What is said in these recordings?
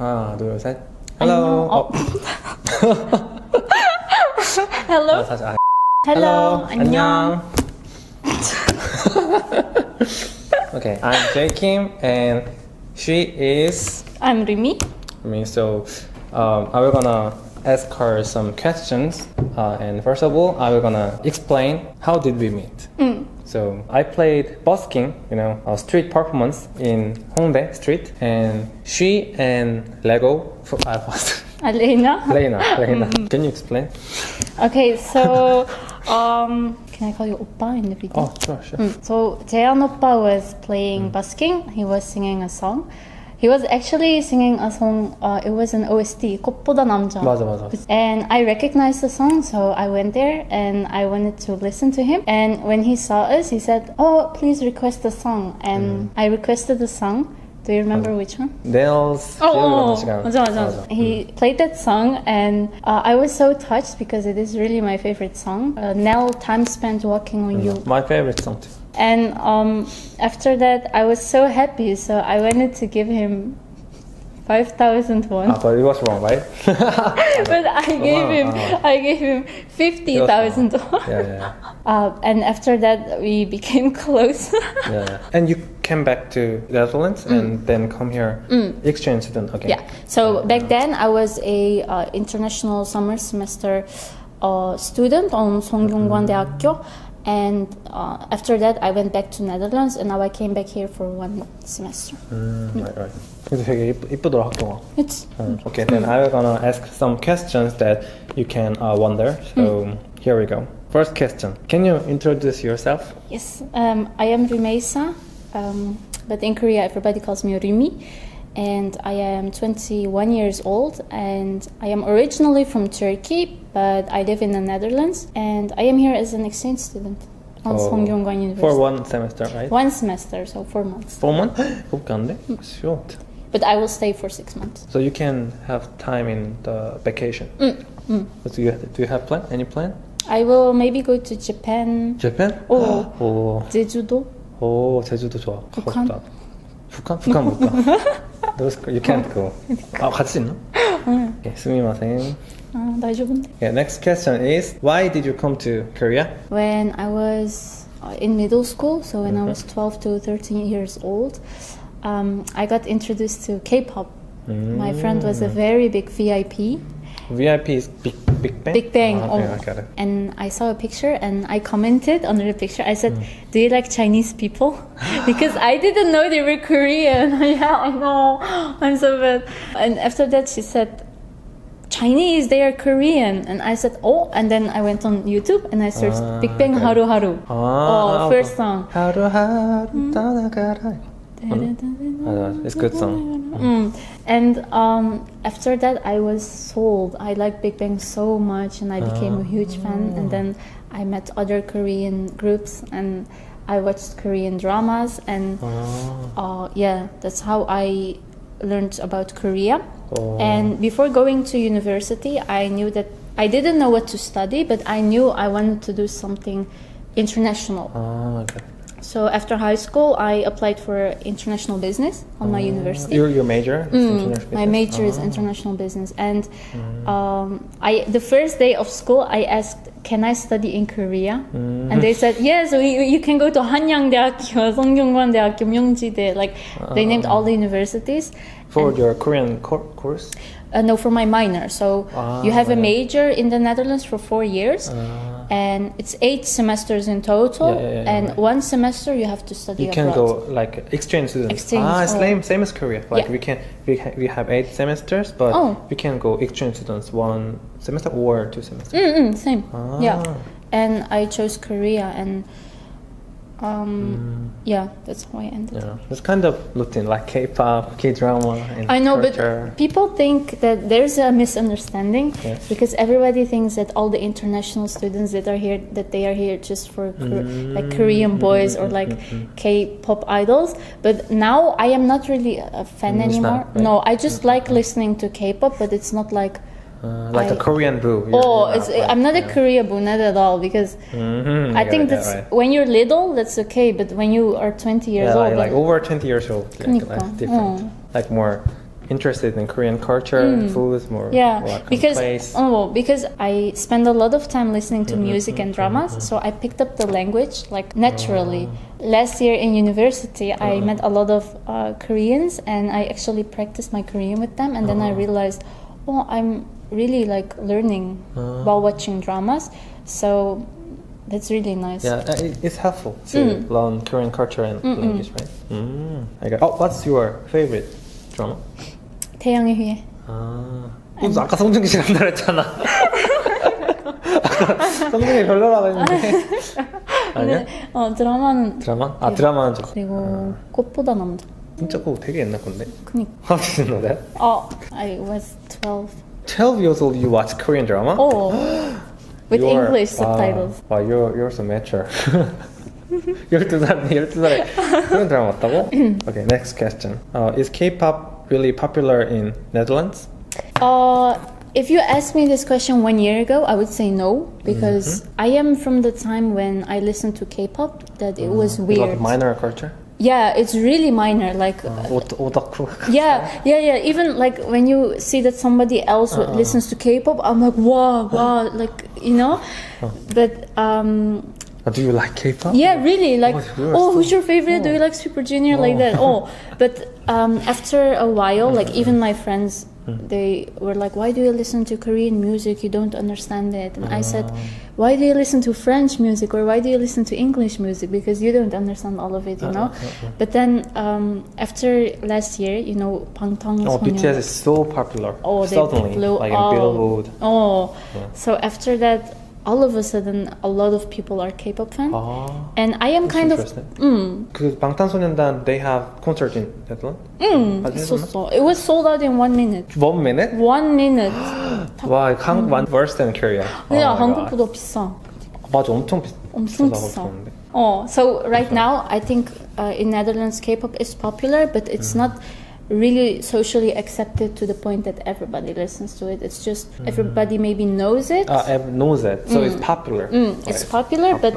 하나, 둘, 셋. Hello. Hello. 다시. Hello. 안녕. Okay, I'm Jay Kim and she is I'm Rimi. me. So I will gonna ask her some questions and first of all I will gonna explain how did we meet. So I played busking, a street performance in Hongdae Street, and she and Lego. Lena. Lena. Can you explain? Okay, so can I call you Oppa in the video? Oh, sure. So Jaehan Oppa was playing busking. He was singing a song. He was actually singing a song. It was an OST, 꽃보다 남자. 맞아. And I recognized the song, so I went there and I wanted to listen to him. And when he saw us, he said, "Oh, please request the song." And I requested the song. Do you remember which one? Nails. 맞아. He played that song and I was so touched because it is really my favorite song. Nell, Time Spent Walking on You. My favorite song too. And after that, I was so happy, so I wanted to give him 5,000 won. But it was wrong, right? But I gave him 50,000 won. Yeah. And after that, we became close. Yeah. And you came back to Netherlands and then come here exchange student. Okay. Yeah. So back then, I was a international summer semester student on 성균관대학교. And after that, I went back to Netherlands, and now I came back here for 1 semester. Right. 근데 되게 이쁘더라 학교가. It's Okay, then I'm gonna ask some questions that you can wonder. So here we go. First question: can you introduce yourself? yes. I am Rimeisa, but in Korea everybody calls me Rimi. And I am 21 years old, and I am originally from Turkey, but I live in the Netherlands, and I am here as an exchange student on 성균관 University. For 1 semester, right? 1 semester, so 4 months. 4 months? 그렇게 안 돼? Short. But I will stay for 6 months. So you can have time in the vacation. But do you have plan? Any plan? I will maybe go to Japan. Japan? 오, 제주도. 오, 제주도 좋아. 북한? 북한 못 가. You can't go. 같이 있나? Okay, 스미마셍. 날 좋은데. Okay, next question is, why did you come to Korea? When I was in middle school, so when I was 12 to 13 years old, I got introduced to K-pop. My friend was a very big VIP. VIP is Big Bang? Big Bang. Okay, I got it. And I saw a picture and I commented under the picture. I said, "Do you like Chinese people?" Because I didn't know they were Korean. Yeah, I know. I'm so bad. And after that, she said, "Chinese, they are Korean." And I said, "Oh." And then I went on YouTube and I searched Big Bang okay. Haru Haru. First song. 하루하루 떠나가라. It's a good song. And after that, I was sold. I liked Big Bang so much, and I became a huge fan. And then I met other Korean groups, and I watched Korean dramas, and that's how I learned about Korea. And before going to university, I knew that I didn't know what to study, but I knew I wanted to do something international. Okay. So after high school, I applied for international business on my university. Your major is international business? My major is international business. And the first day of school, I asked, "Can I study in Korea?" And they said, "Yes, you can go to 한양대학교, 성균관대학교, 명지대." Like they named all the universities. For your Korean course? No, for my minor. So you have a major in the Netherlands for 4 years. And it's 8 semesters in total, and 1 semester you have to study abroad. You can go like exchange students. It's same as Korea. Like we have 8 semesters, but we can go exchange students 1 semester or 2 semesters. Same. Yeah, and I chose Korea, and that's how I ended. Yeah, it's kind of routine, like K-pop, K-drama. I know, culture. but people think that there's a misunderstanding because everybody thinks that all the international students that they are here just for like Korean boys or like K-pop idols. But now I am not really a fan anymore. Not, right? No, I just like listening to K-pop, but it's not like. Like a Korean boo. I'm not a Korea boo, not at all, because I think that's when you're little, that's okay, but when you are 20 years old, like over 20 years old, like different, like more interested in Korean culture, food, more like place? Because I spend a lot of time listening to music and dramas, so I picked up the language like naturally. Last year in university, I met a lot of Koreans, and I actually practiced my Korean with them, and then I realized, I'm really like learning while watching dramas, so that's really nice. Yeah, it's helpful to learn Korean culture and language, right? I got. What's your favorite drama? 태양의 후예. 아까 성준기 씨랑 말했잖아. 성준이 별로라고 했는데. 아니야? 드라마는 드라마는 좋고. 그리고 꽃보다 남자. 진짜 그거 되게 옛날 건데. 그니까. How did you know that? I was 12. 12 years old, you watch Korean drama? With English subtitles. Wow, you're so mature. 12살에 그런 드라마 봤다고? Okay, next question. Is K-pop really popular in Netherlands? If you asked me this question 1 year ago, I would say no, because I am from the time when I listened to K-pop that it was weird. Like minor culture? Yeah, it's really minor, like otaku. Yeah. Even like when you see that somebody else listens to K-pop, I'm like, wow, like, you know. But do you like K-pop? Yeah, really. Like, who's your favorite? Do you like Super Junior? Like that. But after a while, like even my friends, they were like, why do you listen to Korean music? You don't understand it. And I said, why do you listen to French music, or why do you listen to English music? Because you don't understand all of it, you know. But then after last year, you know, BTS is so popular. Suddenly, blew like in Billboard. So after that, all of a sudden, a lot of people are K-pop fans, and I am kind of. Because 방탄소년단, they have concert in Netherlands. It was sold out in 1 minute. 1 minute? 1 minute. 와, 한국 worse than Korea. 그냥 한국보다 비싸. 맞아, 엄청 비싸. So right now, I think in Netherlands, K-pop is popular, but it's not really socially accepted to the point that everybody listens to it. It's just everybody maybe knows it. Knows it, so it's popular. It's popular, but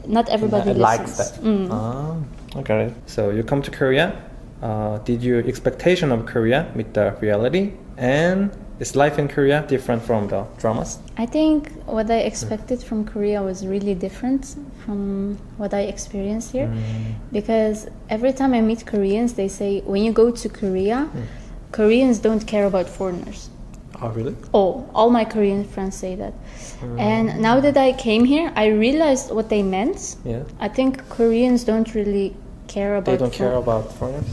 not everybody likes listens. that. Okay. So you come to Korea. Did your expectation of Korea meet the reality? And is life in Korea different from the dramas? I think what I expected from Korea was really different from what I experienced here. Because every time I meet Koreans, they say, when you go to Korea, Koreans don't care about foreigners. Oh, really? All my Korean friends say that. And now that I came here, I realized what they meant. Yeah. I think Koreans don't really care about... They don't care about foreigners?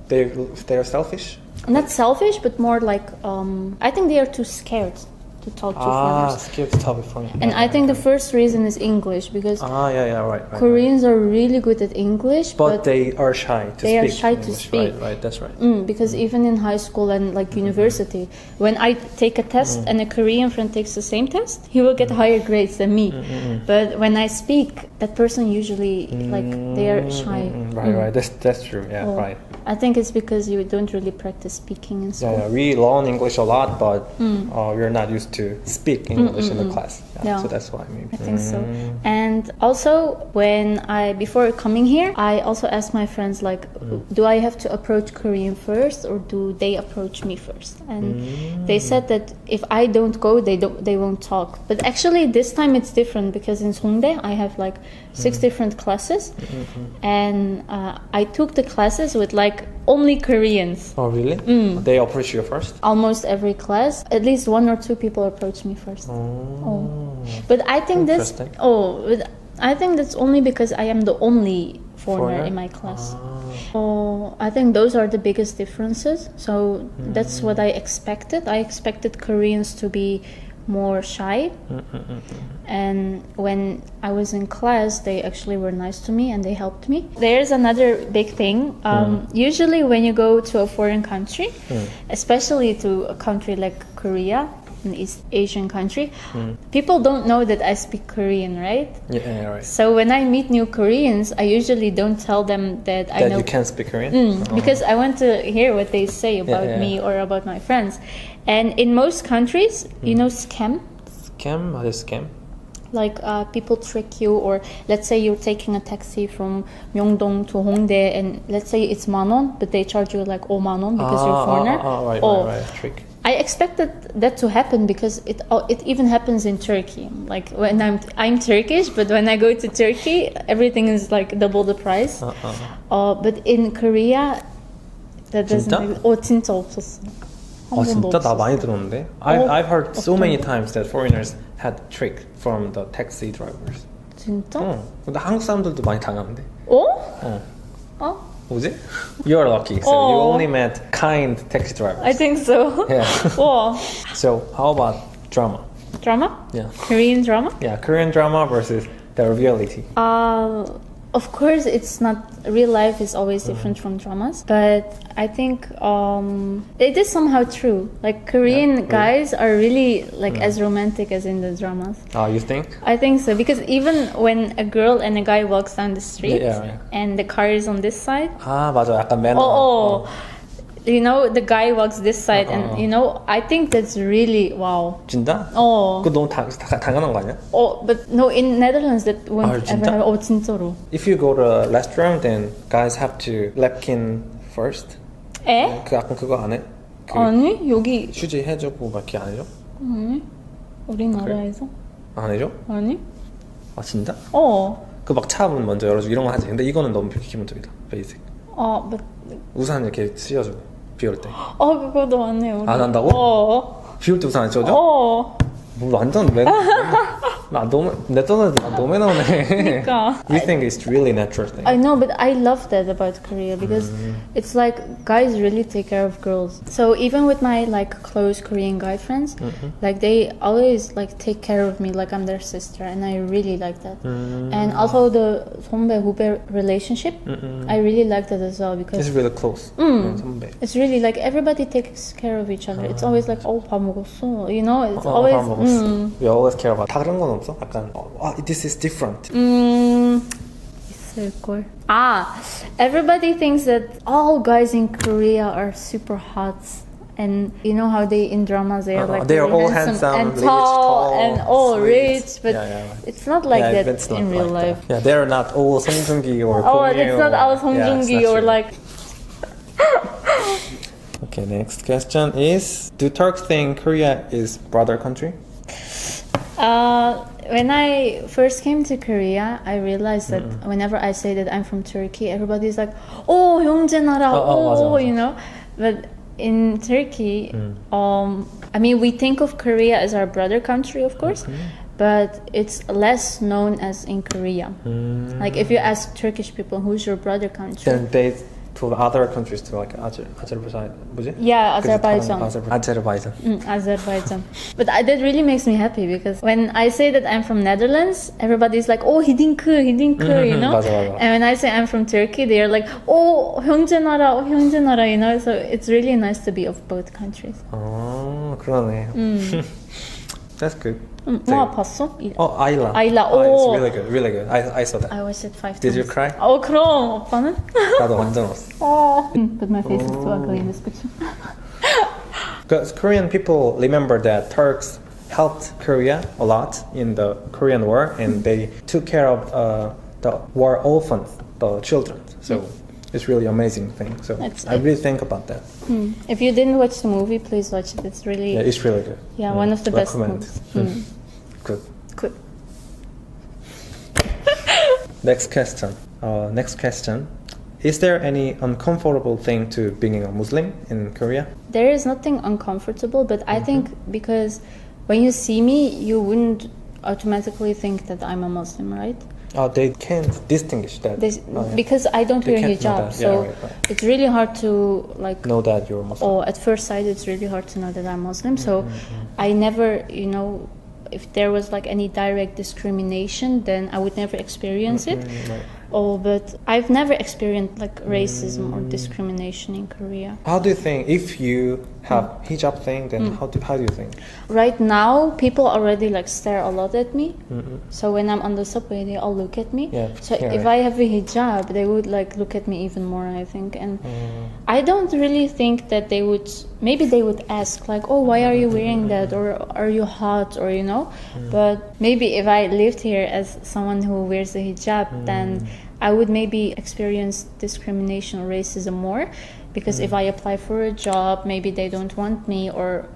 They are selfish? Not selfish, but more like, I think they are too scared to talk to foreigners. Scared to talk with foreigners. And I think the first reason is English, because right. Koreans are really good at English, but they are shy to speak. They are shy English. to speak. Right, that's right. Because even in high school and like university, when I take a test and a Korean friend takes the same test, he will get higher grades than me. But when I speak, that person usually like they are shy. Right. That's true. Yeah, right. I think it's because you don't really practice speaking in school. Yeah, we learn English a lot, but we're not used to speak English in the class. So that's why maybe. I think so. And also, before coming here, I also asked my friends like, do I have to approach Korean first, or do they approach me first? And they said that if I don't go, they won't talk. But actually, this time it's different, because in Songdae I have like 6 different classes, and I took the classes with like only Koreans. Oh, really? They approach you first? Almost every class, at least 1 or 2 people approach me first. But I think I think that's only because I am the only foreigner in my class. I think those are the biggest differences. So that's what I expected. I expected Koreans to be more shy, and when I was in class, they actually were nice to me and they helped me. There's another big thing. Usually when you go to a foreign country, especially to a country like Korea, an East Asian country, people don't know that I speak Korean, right? Yeah, right. So when I meet new Koreans, I usually don't tell them that I know you can speak Korean? Because I want to hear what they say about me or about my friends. And in most countries, you know scam? Scam? What is scam? Like people trick you, or let's say you're taking a taxi from Myeongdong to Hongdae, and let's say it's 10,000, but they charge you like 5,000 because you're a foreigner. Right. Trick. I expected that to happen because it even happens in Turkey. Like when I'm Turkish, but when I go to Turkey, everything is like double the price. But in Korea, that doesn't. 진짜 없었어. 진짜 나 많이 들었는데. I've heard so many times that foreigners had trick from the taxi drivers. 진짜? 근데 한국 사람들도 많이 당하는데. 뭐지? You're lucky. So you only met kind taxi drivers. I think so. Yeah. Wow. So how about drama? Drama? Yeah. Korean drama? Yeah, Korean drama versus the reality. Of course, it's not real life is always different from dramas, but I think it is somehow true. Like Korean guys are really like as romantic as in the dramas. You think? I think so, because even when a girl and a guy walks down the street and the car is on this side. 맞아, 약간 매너. You know, the guy walks this side, and you know, I think that's really wow. 진짜? 그거 너무 당연한 거 아니야? But no, in Netherlands that won't ever happen. 진짜로. If you go to a restaurant, then guys have to napkin first. 에? 약간 그거 안 해? 아니, 여기 휴지 해주고 막 이렇게 안 해줘? 아니, 우리나라에서 안 해줘? 아니. 진짜? 그 막 차문 먼저 열어주고 이런 거 하지. 근데 이거는 너무 기본적이다. 베이직. but 우산 이렇게 씌워주고. 비 올 때. 그거도 안 해요. 안 한다고? 비 올 때 우산 안 씌워줘? 뭐 완전 내 ton은 너무 매너네. 그러니까. We think it's really natural thing. I know, but I love that about Korea because it's like guys really take care of girls. So even with my like close Korean guy friends, like they always like take care of me like I'm their sister, and I really like that. And also the 선배 후배 relationship, I really like that as well because it's really close. 선배. It's really like everybody takes care of each other. It's always like 밥 먹었어, you know. It's always. We always care about. 다른 건 없어? 약간 this is different. 있을걸. Everybody thinks that all guys in Korea are super hot, and you know how they in dramas they are like they are really all handsome and rich, tall and all sweet. rich, but it's not like that it's not in real like life. That. Yeah, they're not all 성준기 or it's not all 성준기 or like. Okay, next question is: do Turks think Korea is brother country? When I first came to Korea, I realized that whenever I say that I'm from Turkey, everybody's like, 형제 나라, 맞아. you know. But in Turkey, I mean, we think of Korea as our brother country, of course, but it's less known as in Korea. Like if you ask Turkish people, who's your brother country? Then they to other countries, to like Azerbaijan, 뭐지? Yeah, Azerbaijan. Azerbaijan. But that really makes me happy because when I say that I'm from Netherlands, everybody's like, 히딩크, you know? 맞아. And when I say I'm from Turkey, they're like, 형제 나라, you know? So it's really nice to be of both countries. 그러네. That's good. 봤어? 아일라. It's really good. I saw that. I watched it 5 times. Did you cry? 그럼 오빠는? 나도 완전 왔어. But my face is too ugly in this picture. Because Korean people remember that Turks helped Korea a lot in the Korean War, and they took care of the war orphans, the children. So it's really amazing thing. So I really think about that. If you didn't watch the movie, please watch it. It's really it's really good. Yeah, one of the best recommend. movies. Good. Next question. Is there any uncomfortable thing to being a Muslim in Korea? There is nothing uncomfortable, but I think because when you see me, you wouldn't automatically think that I'm a Muslim, right? They can't distinguish that. Because I don't wear hijab, so it's really hard to like know that you're Muslim. At first sight, it's really hard to know that I'm Muslim. So I never, if there was like any direct discrimination, then I would never experience it. But I've never experienced like racism or discrimination in Korea. How do you think if you have hijab thing, then how do you think? Right now, people already like stare a lot at me. So when I'm on the subway, they all look at me. Yeah, So yeah, if right. I have a hijab, they would like look at me even more, I think. And I don't really think that they would. Maybe they would ask like, "Oh, why are you wearing that?" or "Are you hot?" or you know. But maybe if I lived here as someone who wears a hijab, then I would maybe experience discrimination or racism more. Because if I apply for a job, maybe they don't want me or,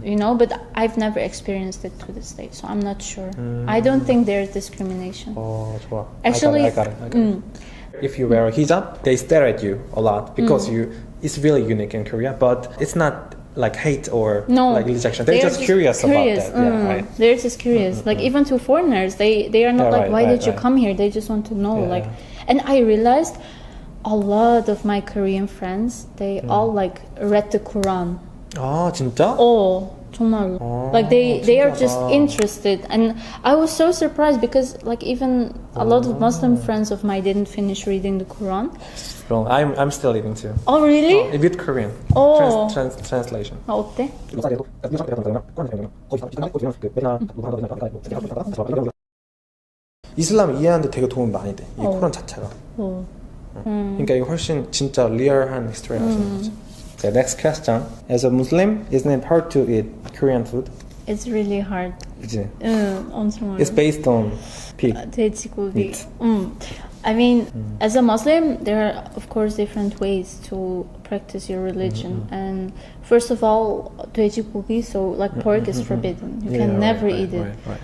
you know, but I've never experienced it to this day, so I'm not sure. I don't think there's discrimination. Oh, 좋아. Actually, I got it. If you wear a hijab, they stare at you a lot because it's really unique in Korea, but it's not like hate or like rejection. They're just curious about that. Yeah, right. They're just curious. Like even to foreigners, they are not like, why did you come here? They just want to know. Like, and I realized a lot of my Korean friends, they all like read the Quran. 아, 진짜? Oh, 정말로. Like they are just interested, and I was so surprised because like even a lot of Muslim friends of mine didn't finish reading the Quran. Wrong. I'm still reading too. Oh really? A bit Korean. Oh. Translation. 아, 어때? 이슬람 이해하는데 되게 도움이 많이 돼. 이 코란 자체가. 그러니까 이거 훨씬 진짜 리얼한 히스토리라서. Okay, next question. As a Muslim, isn't it hard to eat Korean food? It's really hard. 그치? 엄청 어려워. It's based on pig. 돼지고기. meat. I mean, as a Muslim, there are of course different ways to practice your religion. And first of all, 돼지고기, so like pork is forbidden. You can never eat it. Right.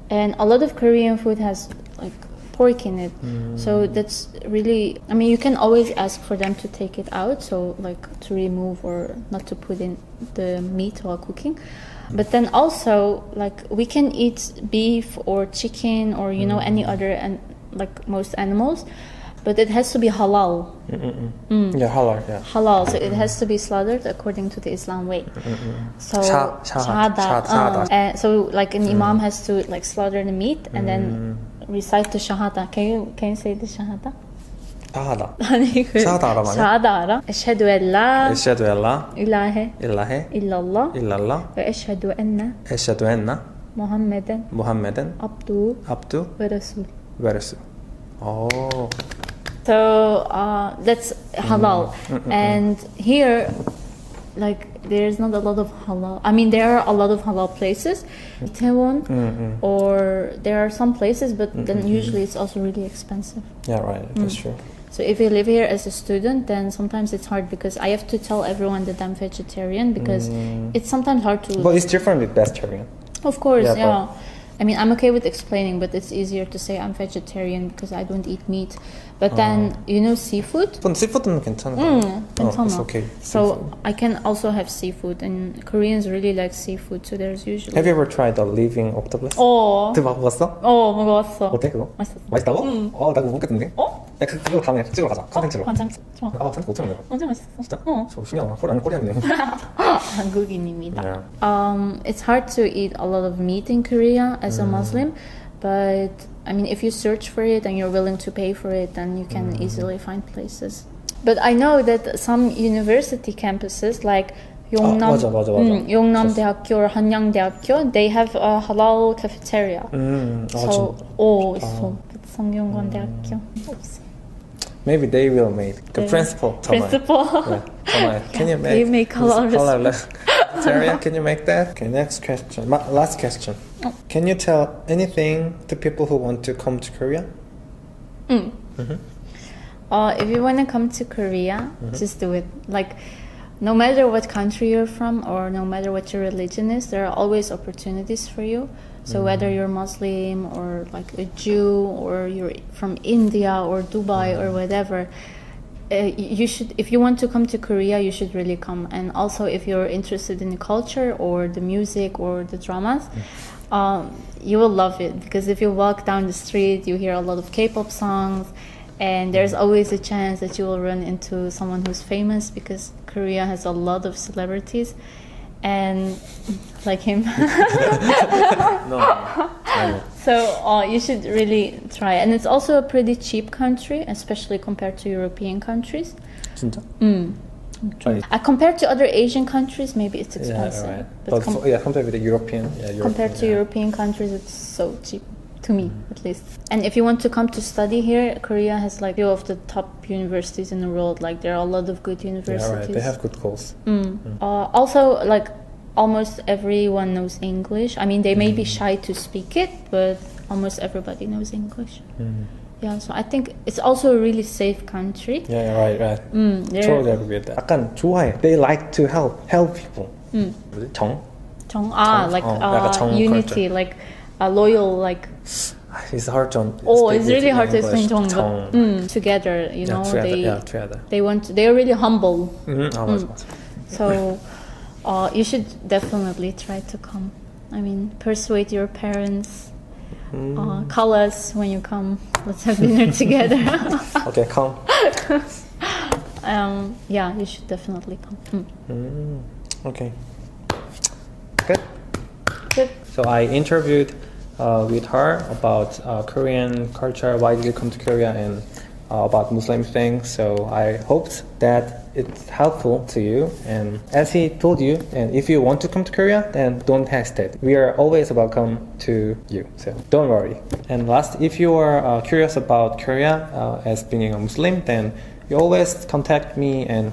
And a lot of Korean food has like pork in it. So that's really, I mean, you can always ask for them to take it out, so like to remove or not to put in the meat while cooking. But then also, like, we can eat beef or chicken or, you know, any other, and like most animals, but it has to be halal. Yeah, halal. Yeah. Halal, so it has to be slaughtered according to the Islam way. So shahada. So like an imam has to like slaughter the meat and then recite the shahada. Can you say the shahada? shahada. 아니 그 shahada 알아 많이? shahada 알아? أشهد أن لا أشهد أن لا إله إله إلا الله إلا الله وأشهد أن أشهد أن محمدا عبده عبده ورسوله. ورسوله. Oh. So that's halal. And here, like, there's not a lot of halal. I mean, there are a lot of halal places, Itaewon, or there are some places, but then usually it's also really expensive. Yeah, right. That's true. So if you live here as a student, then sometimes it's hard because I have to tell everyone that I'm vegetarian because it's sometimes hard to. But it's different with vegetarian. Of course, Yeah, yeah. I mean, I'm okay with explaining, but it's easier to say I'm vegetarian because I don't eat meat. But then, you know, seafood? 근데 seafood는 괜찮은 거 괜찮아. It's okay. So I can also have seafood, and Koreans really like seafood, so there's usually. Have you ever tried the living octopus? 먹어봤어? 먹어봤어. 어때 그거? 맛있었어. 맛있다고? 나 그거 못 먹겠는데? 야, 그거 다음에 찍으러 가자. 컨텐츠로. 좋아. 35,000원. 엄청 맛있었어. 진짜? 저 신기하다. 나는 코리안이네. 한국인입니다. It's hard to eat a lot of meat in Korea as a Muslim, but I mean, if you search for it and you're willing to pay for it, then you can easily find places. But I know that some university campuses, like 용남, 맞아. 용남대학교 or 한양대학교, they have a halal cafeteria. So, 있어. 성균관대학교 없어. Maybe they will make the principal. Yeah. Can you make? They make halal cafeteria? Can you make that? Okay, next question. Last question. Can you tell anything to people who want to come to Korea? If you want to come to Korea, just do it. Like, no matter what country you're from or no matter what your religion is, there are always opportunities for you. So whether you're Muslim or like a Jew or you're from India or Dubai or whatever, you should, if you want to come to Korea, you should really come. And also if you're interested in the culture or the music or the dramas, you will love it, because if you walk down the street, you hear a lot of K-pop songs, and there's always a chance that you will run into someone who's famous, because Korea has a lot of celebrities, and like him. So you should really try, and it's also a pretty cheap country, especially compared to European countries. 진짜? Right. Compared to other Asian countries, maybe it's Yeah, expensive. right. But Compared with the European, compared to European countries, it's so cheap. To me, at least. And if you want to come to study here, Korea has like few of the top universities in the world. Like there are a lot of good universities. Yeah, right. They have good schools. Also, like almost everyone knows English. I mean, they may be shy to speak it, but almost everybody knows English. Yeah, so I think it's also a really safe country. Yeah, right. Totally agree with that. 약간 좋아해. They like to help people. 뭐지? 정? Like unity, like loyal, like. It's hard to. It's really hard to explain 정. But, together, you know, together. They are really humble. 맞아. So, you should definitely try to come. I mean, persuade your parents. Call us when you come. Let's have dinner together. Okay, come. Yeah, you should definitely come. Okay. Good. Good. So I interviewed with her about Korean culture, why did you come to Korea, and about Muslim things. So I hoped that it's helpful to you. And as he told you, and if you want to come to Korea, then don't hesitate. We are always welcome to you. So don't worry. And last, if you are curious about Korea as being a Muslim, then you always contact me and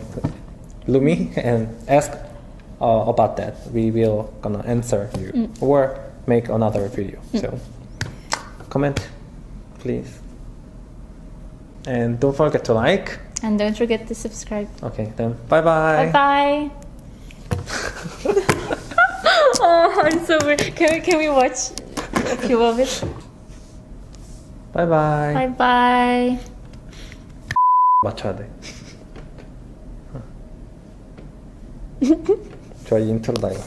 Lumi and ask about that. We will gonna answer you or make another video. So comment, please. And don't forget to like. And don't forget to subscribe. Okay, then bye-bye. Bye-bye. Oh, I'm so weird. Can we watch a few of it? Bye-bye. Bye-bye. 맞춰야 돼. 저희 인트로다 이거.